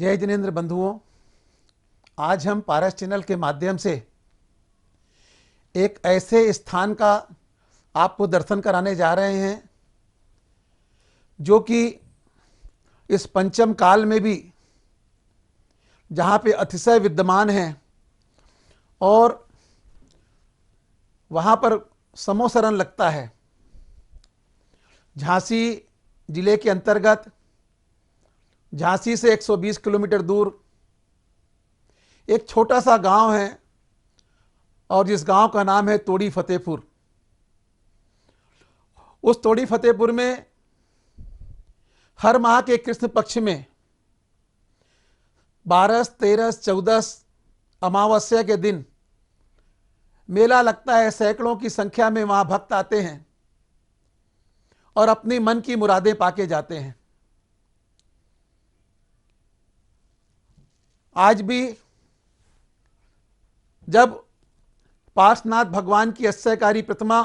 जय जिनेंद्र बंधुओं, आज हम पारस चैनल के माध्यम से एक ऐसे स्थान का आपको दर्शन कराने जा रहे हैं जो कि इस पंचम काल में भी जहाँ पे अतिशय विद्यमान है और वहाँ पर समोसरण लगता है। झांसी जिले के अंतर्गत झांसी से 120 किलोमीटर दूर एक छोटा सा गांव है और जिस गांव का नाम है तोड़ी फतेहपुर। उस तोड़ी फतेहपुर में हर माह के कृष्ण पक्ष में 12, 13, 14 अमावस्या के दिन मेला लगता है। सैकड़ों की संख्या में वहां भक्त आते हैं और अपनी मन की मुरादें पाके जाते हैं। आज भी जब पार्श्वनाथ भगवान की अस्सयकारी प्रतिमा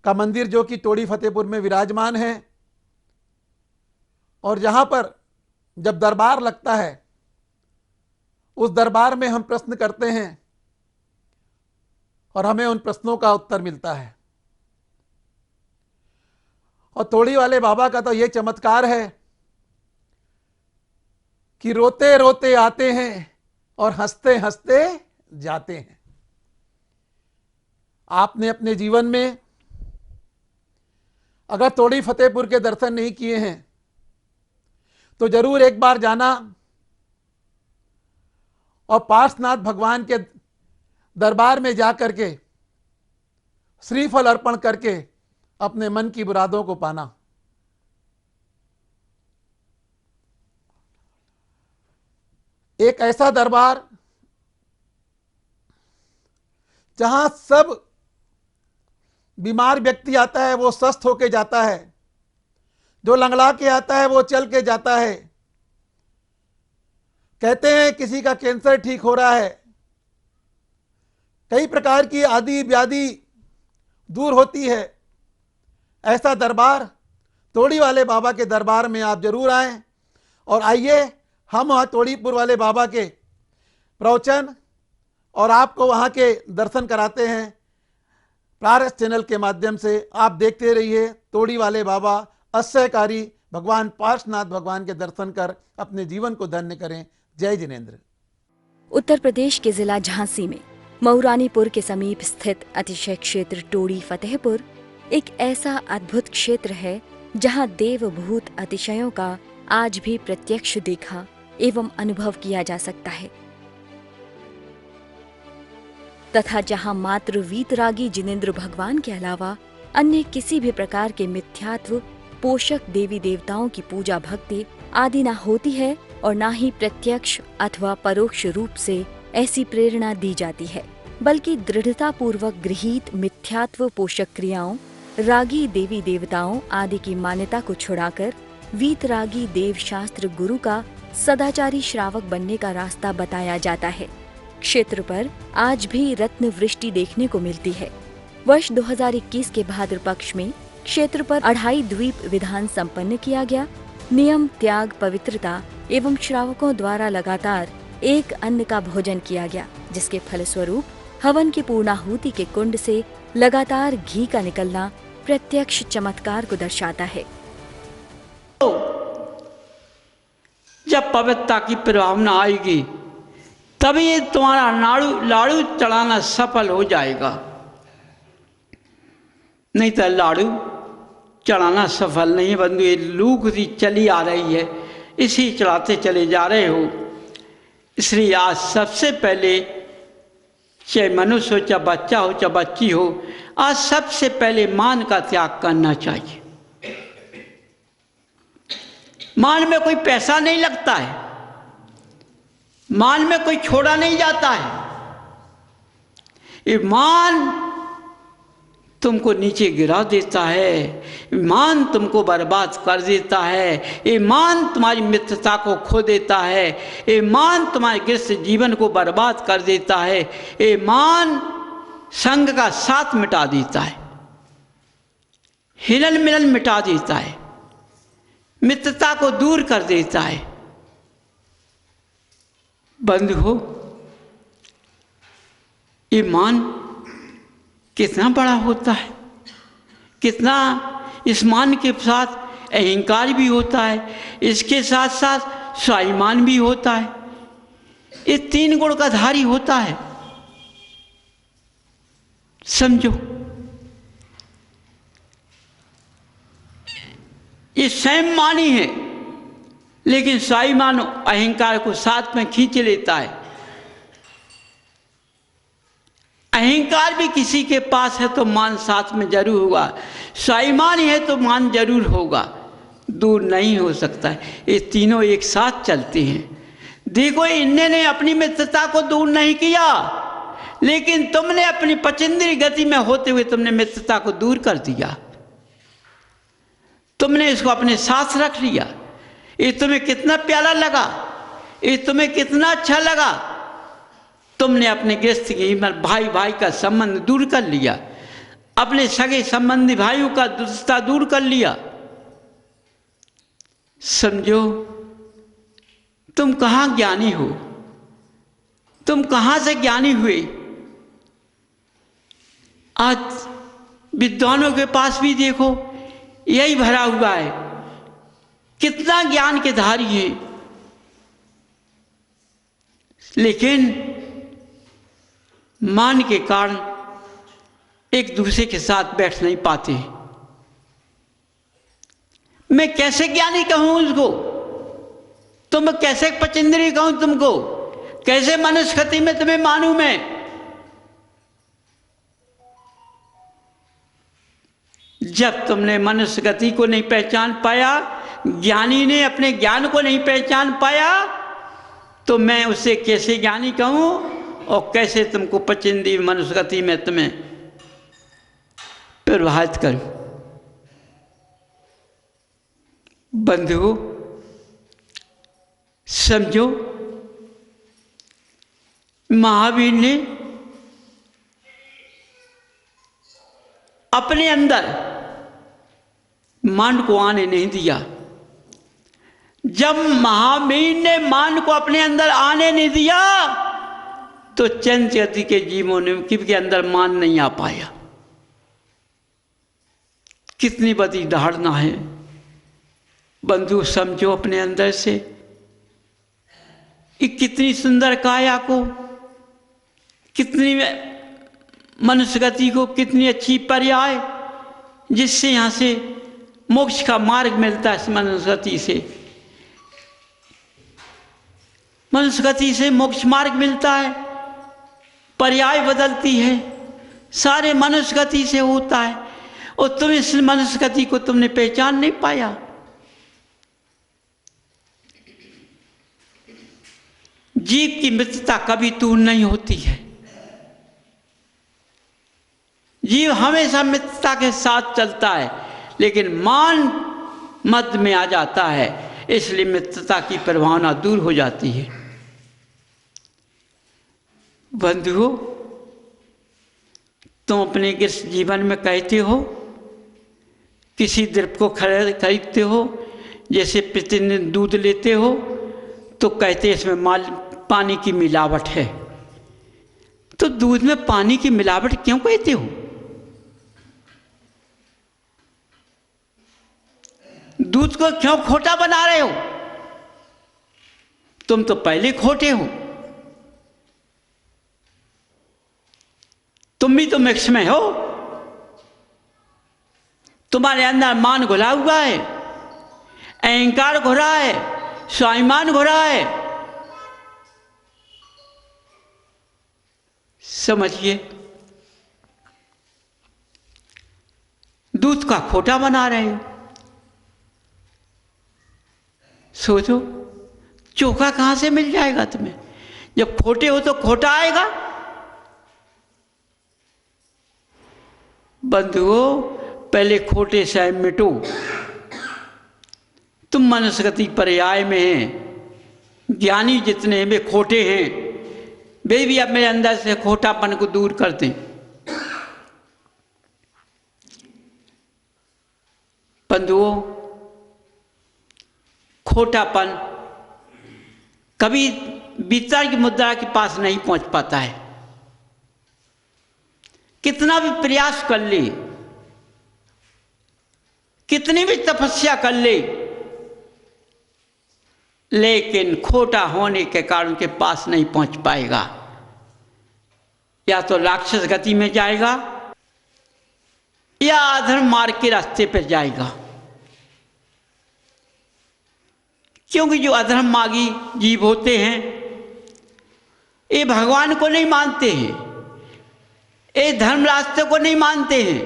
का मंदिर जो कि तोड़ी फतेहपुर में विराजमान है और जहां पर जब दरबार लगता है उस दरबार में हम प्रश्न करते हैं और हमें उन प्रश्नों का उत्तर मिलता है। और तोड़ी वाले बाबा का तो यह चमत्कार है कि रोते रोते आते हैं और हंसते हंसते जाते हैं। आपने अपने जीवन में अगर तोड़ी फतेहपुर के दर्शन नहीं किए हैं तो जरूर एक बार जाना और पार्श्वनाथ भगवान के दरबार में जाकर के श्रीफल अर्पण करके अपने मन की मुरादों को पाना। एक ऐसा दरबार जहां सब बीमार व्यक्ति आता है वो स्वस्थ होके जाता है, जो लंगड़ा के आता है वो चल के जाता है। कहते हैं किसी का कैंसर ठीक हो रहा है, कई प्रकार की आदि व्याधि दूर होती है। ऐसा दरबार तोड़ी वाले बाबा के दरबार में आप जरूर आएं और आइए हम वहाँ तोड़ीपुर वाले बाबा के प्रवचन और आपको वहाँ के दर्शन कराते हैं पारस चैनल के माध्यम से। आप देखते रहिए तोड़ी वाले बाबा अस्सयकारी भगवान पार्श्वनाथ भगवान के दर्शन कर अपने जीवन को धन्य करें। जय जिनेंद्र। उत्तर प्रदेश के जिला झांसी में मऊरानीपुर के समीप स्थित अतिशय क्षेत्र तोड़ी फतेहपुर एक ऐसा अद्भुत क्षेत्र है जहां देवभूत अतिशयों का आज भी प्रत्यक्ष देखा एवं अनुभव किया जा सकता है तथा जहां मात्र वीतरागी जिनेंद्र भगवान के अलावा अन्य किसी भी प्रकार के मिथ्यात्व पोषक देवी देवताओं की पूजा भक्ति आदि न होती है और न ही प्रत्यक्ष अथवा परोक्ष रूप से ऐसी प्रेरणा दी जाती है, बल्कि दृढ़ता पूर्वक गृहीत मिथ्यात्व पोषक क्रियाओं रागी देवी देवताओं आदि की मान्यता को छुड़ाकर वीतरागी देव शास्त्र गुरु का सदाचारी श्रावक बनने का रास्ता बताया जाता है। क्षेत्र पर आज भी रत्न वृष्टि देखने को मिलती है। वर्ष 2021 के भाद्र पक्ष में क्षेत्र पर अढ़ाई द्वीप विधान संपन्न किया गया। नियम त्याग पवित्रता एवं श्रावकों द्वारा लगातार एक अन्न का भोजन किया गया, जिसके फलस्वरूप हवन की पूर्णाहुति के कुंड से लगातार घी का निकलना प्रत्यक्ष चमत्कार को दर्शाता है। जब पवित्रता की प्रभावना आएगी तभी तुम्हारा लाड़ू चढ़ाना सफल हो जाएगा, नहीं तो लाड़ू चढ़ाना सफल नहीं। बंधु ये लूक सी चली आ रही है, इसी चढ़ाते चले जा रहे हो। इसलिए आज सबसे पहले चाहे मनुष्य हो, चाहे बच्चा हो, चाहे बच्ची हो, आज सबसे पहले मान का त्याग करना चाहिए। मान में कोई पैसा नहीं लगता है, मान में कोई छोड़ा नहीं जाता है। ये मान तुमको नीचे गिरा देता है, मान तुमको बर्बाद कर देता है, ये मान तुम्हारी मित्रता को खो देता है, ये मान तुम्हारे गृहस्थ जीवन को बर्बाद कर देता है, ये मान संग का साथ मिटा देता है, हिलन मिलन मिटा देता है, मित्रता को दूर कर देता है। बंधु हो, ये मान कितना बड़ा होता है, कितना इस मान के साथ अहंकार भी होता है, इसके साथ साथ स्वाभिमान भी होता है। ये 3 गुण का धारी होता है। समझो, ये स्वयं मानी है, लेकिन स्वाभिमान अहंकार को साथ में खींच लेता है। अहंकार भी किसी के पास है तो मान साथ में जरूर होगा, स्वाभिमान है तो मान जरूर होगा, दूर नहीं हो सकता है। ये तीनों एक साथ चलते हैं। देखो, इन्होंने अपनी मित्रता को दूर नहीं किया, लेकिन तुमने अपनी पचेंद्रीय गति में होते हुए तुमने मित्रता को दूर कर दिया। तुमने इसको अपने साथ रख लिया। ये तुम्हें कितना प्यारा लगा, ये तुम्हें कितना अच्छा लगा। तुमने अपने गृहस्थ की भाई भाई का संबंध दूर कर लिया, अपने सगे संबंधी भाइयों का दुष्टता दूर कर लिया। समझो, तुम कहाँ ज्ञानी हो, तुम कहाँ से ज्ञानी हुए। आज विद्वानों के पास भी देखो यही भरा हुआ है, कितना ज्ञान के धारी है, लेकिन मान के कारण एक दूसरे के साथ बैठ नहीं पाते। मैं कैसे ज्ञानी कहूं उसको, तुम कैसे पचेंद्रीय कहूं तुमको, कैसे मनुष्यगति में तुम्हें मानूं मैं। जब तुमने मनुष्यगति को नहीं पहचान पाया, ज्ञानी ने अपने ज्ञान को नहीं पहचान पाया, तो मैं उसे कैसे ज्ञानी कहूं और कैसे तुमको पचेंद्रीय मनुष्यगति में तुम्हें प्रभावित करूं। बंधु, समझो, महावीर ने अपने अंदर मान को आने नहीं दिया। जब महावीर ने मान को अपने अंदर आने नहीं दिया, तो चंद जाति के जीवों ने के अंदर मान नहीं आ पाया। कितनी बड़ी धारणा है बंधु, समझो अपने अंदर से। कि कितनी सुंदर काया को, कितनी मनुष्यगति को, कितनी अच्छी पर्याय, जिससे यहाँ से मोक्ष का मार्ग मिलता है। इस मनुष्यगति से, मनुष्यगति से मोक्ष मार्ग मिलता है, पर्याय बदलती है, सारे मनुष्यगति से होता है। और तुम इस मनुष्यगति को तुमने पहचान नहीं पाया। जीव की मित्रता कभी दूर नहीं होती है। जीव हमेशा मित्रता के साथ चलता है, लेकिन मान मध्य में आ जाता है, इसलिए मित्रता की प्रभावना दूर हो जाती है। बंधुओं, तुम अपने गृहस्थ जीवन में कहते हो, किसी द्रव्य को खरीदते हो, जैसे प्रतिदिन दूध लेते हो, तो कहते इसमें पानी की मिलावट है। तो दूध में पानी की मिलावट क्यों कहते हो? दूध को क्यों खोटा बना रहे हो? तुम तो पहले खोटे हो। तुम भी तो मिक्स में हो। तुम्हारे अंदर मान घुला हुआ है, अहंकार घुला है, स्वाभिमान घुला है। समझिए, दूध का खोटा बना रहे हो। सोचो, चोखा कहां से मिल जाएगा तुम्हें? जब खोटे हो तो खोटा आएगा। बंधुओं, पहले खोटे से मिटो। तुम मनुष्यगति पर्याय में हैं। ज्ञानी जितने हैं वे खोटे हैं, वे भी अपने अंदर से खोटापन को दूर करते हैं। बंधुओं, खोटापन कभी वीतराग की मुद्रा के पास नहीं पहुंच पाता है। कितना भी प्रयास कर ले, कितनी भी तपस्या कर ले, लेकिन खोटा होने के कारण के पास नहीं पहुंच पाएगा। या तो राक्षस गति में जाएगा या अधर्म मार्ग के रास्ते पर जाएगा। क्योंकि जो अधर्म मार्गी जीव होते हैं ये भगवान को नहीं मानते हैं, ये धर्म रास्ते को नहीं मानते हैं।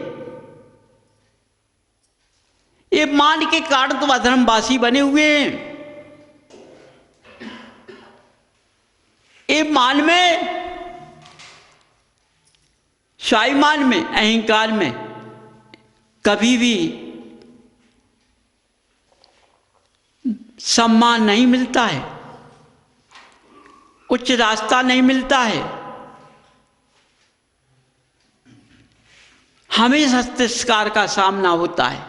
ये मान के कारण तो अधर्मवासी बने हुए हैं। ये मान में, स्वाभिमान में, अहंकार में कभी भी सम्मान नहीं मिलता है, उच्च रास्ता नहीं मिलता है। हमेशा तिरस्कार का सामना होता है,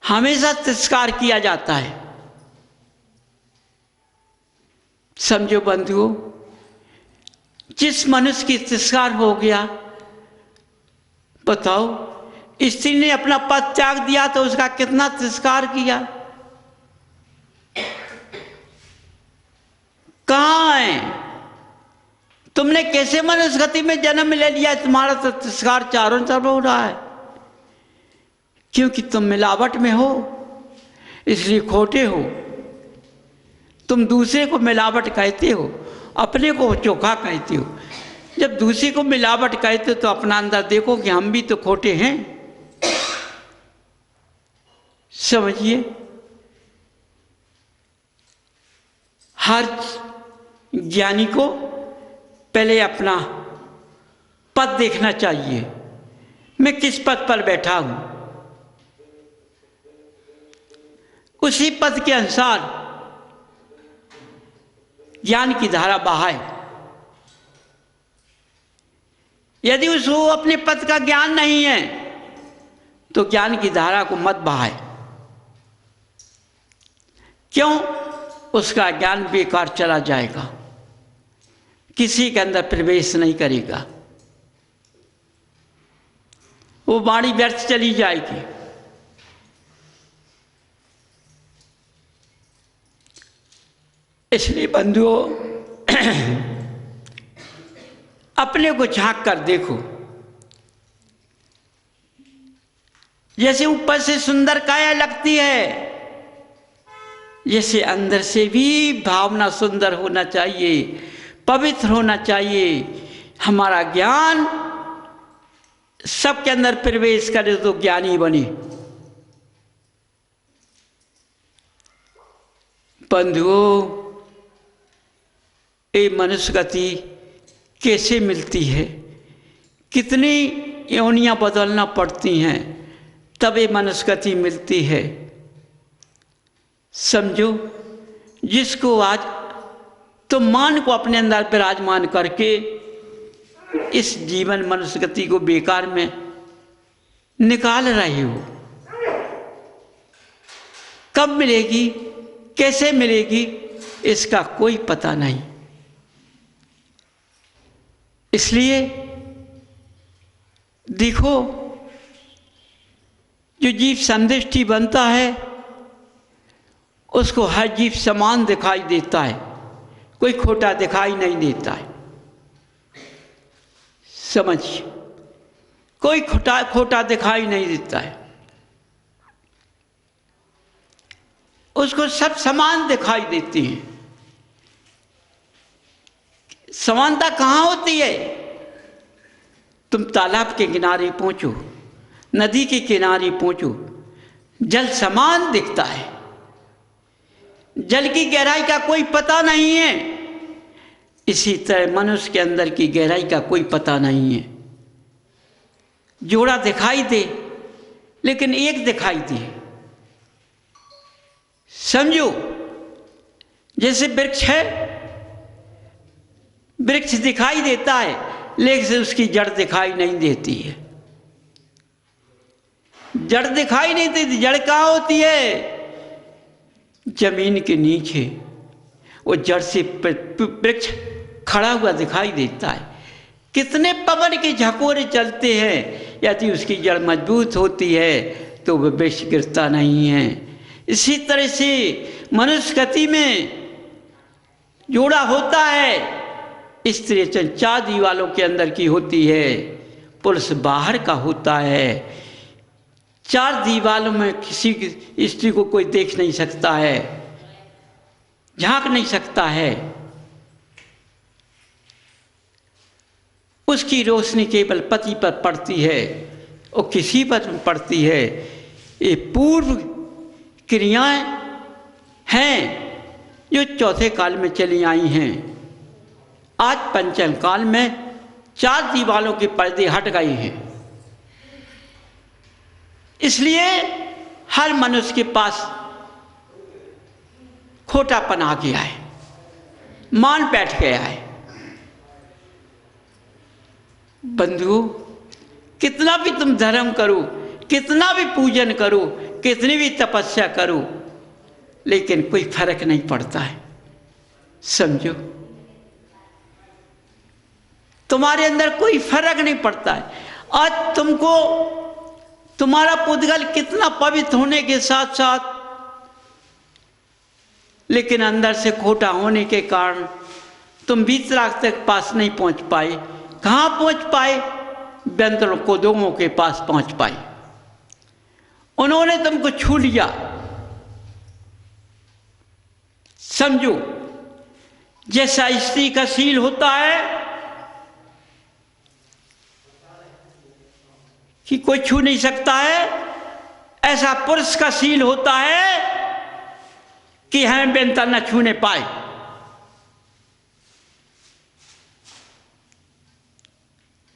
हमेशा तिरस्कार किया जाता है। समझो बंधुओं, जिस मनुष्य की तिरस्कार हो गया, बताओ, स्त्री ने अपना पद त्याग दिया तो उसका कितना तिरस्कार किया। कहाँ है? तुमने कैसे मनुष्य गति में जन्म ले लिया? तुम्हारा तो तिरस्कार चारों तरफ हो रहा है। क्योंकि तुम मिलावट में हो, इसलिए खोटे हो। तुम दूसरे को मिलावट कहते हो, अपने को चोखा कहते हो। जब दूसरे को मिलावट कहते हो तो अपना अंदर देखो कि हम भी तो खोटे हैं। समझिए, हर ज्ञानी को पहले अपना पद देखना चाहिए, मैं किस पद पर बैठा हूं, उसी पद के अनुसार ज्ञान की धारा बहाए। यदि उसको अपने पद का ज्ञान नहीं है तो ज्ञान की धारा को मत बहाए। क्यों? उसका ज्ञान बेकार चला जाएगा, किसी के अंदर प्रवेश नहीं करेगा, वो वाणी व्यर्थ चली जाएगी। इसलिए बंधुओं, अपने को झांक कर देखो। जैसे ऊपर से सुंदर काया लगती है, जैसे अंदर से भी भावना सुंदर होना चाहिए, पवित्र होना चाहिए। हमारा ज्ञान सबके अंदर प्रवेश करे तो ज्ञानी बने। बंधुओं, ये मनुष्य गति कैसे मिलती है? कितनी योनियां बदलना पड़ती हैं तब ये मनुष्य गति मिलती है। समझो, जिसको आज तुम मान को अपने अंदर विराजमान करके इस जीवन मनुष्य गति को बेकार में निकाल रहे हो, कब मिलेगी, कैसे मिलेगी, इसका कोई पता नहीं। इसलिए देखो, जो जीव संदृष्टि बनता है उसको हर जीव समान दिखाई देता है, कोई खोटा दिखाई नहीं देता है। समझिए, कोई खोटा दिखाई नहीं देता है, उसको सब समान दिखाई देती हैं। समानता कहाँ होती है? तुम तालाब के किनारे पहुंचो, नदी के किनारे पहुंचो, जल समान दिखता है, जल की गहराई का कोई पता नहीं है। इसी तरह मनुष्य के अंदर की गहराई का कोई पता नहीं है। जोड़ा दिखाई दे लेकिन एक दिखाई दे। समझो, जैसे वृक्ष है, वृक्ष दिखाई देता है लेकिन उसकी जड़ दिखाई नहीं देती है। जड़ दिखाई नहीं देती। जड़ कहाँ होती है? जमीन के नीचे। वो जड़ से वृक्ष खड़ा हुआ दिखाई देता है। कितने पवन के झकोरे चलते हैं, यदि उसकी जड़ मजबूत होती है तो वह वृक्ष गिरता नहीं है। इसी तरह से मनुष्य गति में जोड़ा होता है, स्त्री 4 दीवालों के अंदर की होती है, पुरुष बाहर का होता है। 4 दीवालों में किसी स्त्री को कोई देख नहीं सकता है, झांक नहीं सकता है। उसकी रोशनी केवल पति पर पड़ती है और किसी पर पड़ती है। ये पूर्व क्रियाएं हैं जो चौथे काल में चली आई हैं। आज पंचम काल में 4 दीवालों के पर्दे हट गए हैं, इसलिए हर मनुष्य के पास खोटापन आ गया है, मान बैठ गया है। बंधुओं, कितना भी तुम धर्म करो, कितना भी पूजन करो, कितनी भी तपस्या करो, लेकिन कोई फर्क नहीं पड़ता है। समझो, तुम्हारे अंदर कोई फर्क नहीं पड़ता है। आज तुमको तुम्हारा पुद्गल कितना पवित्र होने के साथ साथ लेकिन अंदर से खोटा होने के कारण तुम वीतराग तक पास नहीं पहुंच पाए। कहाँ पहुंच पाए? व्यंतर कोदोमों के पास पहुंच पाए। उन्होंने तुमको छू लिया। समझो, जैसा स्त्री का शील होता है कि कोई छू नहीं सकता है, ऐसा पुरुष का शील होता है कि हमें व्यंतर न छूने पाए।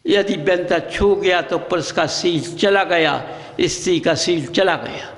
यदि व्यंतर छू गया तो पुरुष का शील चला गया, स्त्री का शील चला गया।